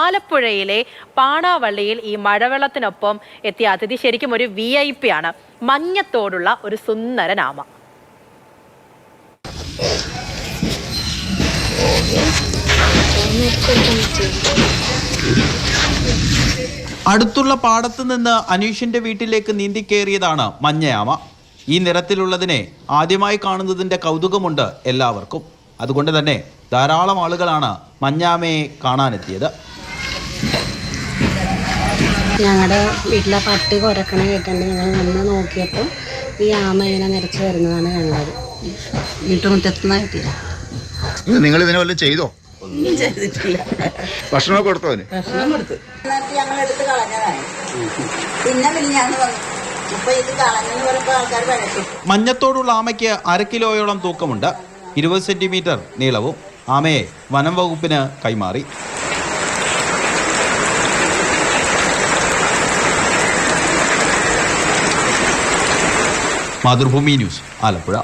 ആലപ്പുഴയിലെ പാണാവള്ളിയിൽ ഈ മഴവെള്ളത്തിനൊപ്പം എത്തിയ അതിഥി ശരിക്കും ഒരു VIP ആണ്. മഞ്ഞത്തോടുള്ള ഒരു സുന്ദരൻ ആമ. അടുത്തുള്ള പാടത്തു നിന്ന് അനീഷിന്റെ വീട്ടിലേക്ക് നീന്തിക്കേറിയതാണ് മഞ്ഞയാമ. ഈ നിറത്തിലുള്ളതിനെ ആദ്യമായി കാണുന്നതിന്റെ കൗതുകമുണ്ട് എല്ലാവർക്കും. അതുകൊണ്ട് തന്നെ ധാരാളം ആളുകളാണ് മഞ്ഞാമയെ കാണാനെത്തിയത്. ഞങ്ങളുടെ വീട്ടിലെ പട്ടി കുരക്കണ കേട്ടുണ്ട്. ഞങ്ങൾ വന്ന് നോക്കിയപ്പോൾ ഈ ആമ ഇങ്ങനെ നിരച്ച് വരുന്നതാണ് കണ്ടത്. വീട്ടുമുറ്റത്തുനിന്ന് നിങ്ങൾ ഇതിനെ വല്ലതും ചെയ്തോ? ഒന്നും ചെയ്തിട്ടില്ല. ഭക്ഷണമൊക്കെ കൊടുത്തോ? ഭക്ഷണം കൊടുത്ത് ഞങ്ങൾ എടുത്ത് കളഞ്ഞതാണ്. പിന്നെ ഞാൻ ഇപ്പൊ ഇത് കളഞ്ഞെന്ന് പറയുമ്പോൾ ആൾക്കാർ വഴക്കും. മഞ്ഞത്തോടുള്ള ആമയ്ക്ക് 1/2 കിലോയോളം തൂക്കമുണ്ട്. 20 സെന്റിമീറ്റർ നീളവും. ആമയെ വനം വകുപ്പിന് കൈമാറി. മാതൃഭൂമി ന്യൂസ്, ആലപ്പുഴ.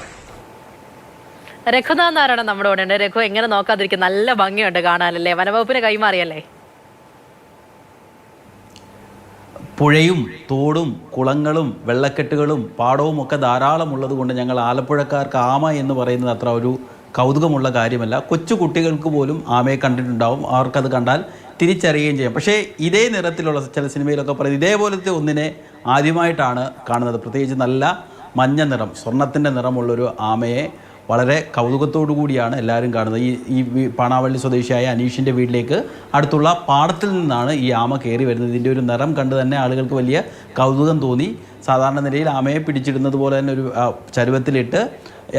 രഘുനാഥ് നാരായണൻ നമ്മുടെ കൂടെ ഉണ്ട്. രഘു, എങ്ങനെ നോക്കാതിരിക്കും? നല്ല ഭംഗിയുണ്ട് കാണാനല്ലേ? വനവകുപ്പിന് കൈമാറിയല്ലേ? പുഴയും തോടും കുളങ്ങളും വെള്ളക്കെട്ടുകളും പാടവും ഒക്കെ ധാരാളം ഉള്ളത് കൊണ്ട് ഞങ്ങൾ ആലപ്പുഴക്കാർക്ക് ആമ എന്ന് പറയുന്നത് അത്ര ഒരു കൗതുകമുള്ള കാര്യമല്ല. കൊച്ചു കുട്ടികൾക്ക് പോലും ആമയെ കണ്ടിട്ടുണ്ടാവും. അവർക്കത് കണ്ടാൽ തിരിച്ചറിയുകയും ചെയ്യാം. പക്ഷേ ഇതേ നിറത്തിലുള്ള ചില സിനിമയിലൊക്കെ പറയുന്നത് ഇതേപോലത്തെ ഒന്നിനെ ആദ്യമായിട്ടാണ് കാണുന്നത്. പ്രത്യേകിച്ച് നല്ല മഞ്ഞ നിറം, സ്വർണത്തിൻ്റെ നിറമുള്ളൊരു ആമയെ വളരെ കൗതുകത്തോടു കൂടിയാണ് എല്ലാവരും കാണുന്നത്. ഈ പാണാവള്ളി സ്വദേശിയായ അനീഷിൻ്റെ വീട്ടിലേക്ക് അടുത്തുള്ള പാടത്തിൽ നിന്നാണ് ഈ ആമ കയറി വരുന്നത്. ഇതിൻ്റെ ഒരു നിറം കണ്ട് തന്നെ ആളുകൾക്ക് വലിയ കൗതുകം തോന്നി. സാധാരണ നിലയിൽ ആമയെ പിടിച്ചിടുന്നത് പോലെ തന്നെ ഒരു ചരുവത്തിലിട്ട്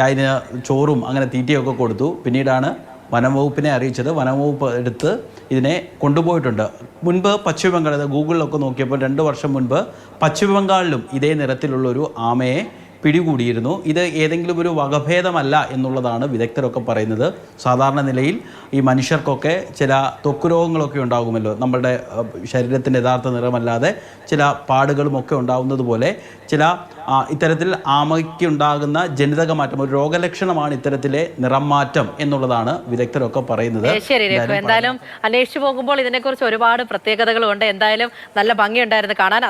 അതിന് ചോറും അങ്ങനെ തീറ്റയൊക്കെ കൊടുത്തു. പിന്നീടാണ് വനംവകുപ്പിനെ അറിയിച്ചത്. വനംവകുപ്പ് എടുത്ത് ഇതിനെ കൊണ്ടുപോയിട്ടുണ്ട്. മുൻപ് പശ്ചിമ ബംഗാൾ, ഗൂഗിളിലൊക്കെ നോക്കിയപ്പോൾ 2 വർഷം മുൻപ് പശ്ചിമ ബംഗാളിലും ഇതേ നിറത്തിലുള്ളൊരു ആമയെ പിടികൂടിയിരുന്നു. ഇത് ഏതെങ്കിലും ഒരു വകഭേദമല്ല എന്നുള്ളതാണ് വിദഗ്ധരൊക്കെ പറയുന്നത്. സാധാരണ നിലയിൽ ഈ മനുഷ്യർക്കൊക്കെ ചില ത്വക്ക് രോഗങ്ങളൊക്കെ ഉണ്ടാകുമല്ലോ, നമ്മളുടെ ശരീരത്തിൻ്റെ യഥാർത്ഥ നിറമല്ലാതെ ചില പാടുകളുമൊക്കെ ഉണ്ടാകുന്നത് പോലെ ചില ഇത്തരത്തിൽ ആമയ്ക്കുണ്ടാകുന്ന ജനിതക മാറ്റം, ഒരു രോഗലക്ഷണമാണ് ഇത്തരത്തിലെ നിറം മാറ്റം എന്നുള്ളതാണ് വിദഗ്ധരൊക്കെ പറയുന്നത്. ശരി രഘു, എന്തായാലും അന്വേഷിച്ചു പോകുമ്പോൾ ഇതിനെക്കുറിച്ച് ഒരുപാട് പ്രത്യേകതകളുണ്ട്. എന്തായാലും നല്ല ഭംഗിയുണ്ടായിരുന്നു കാണാൻ.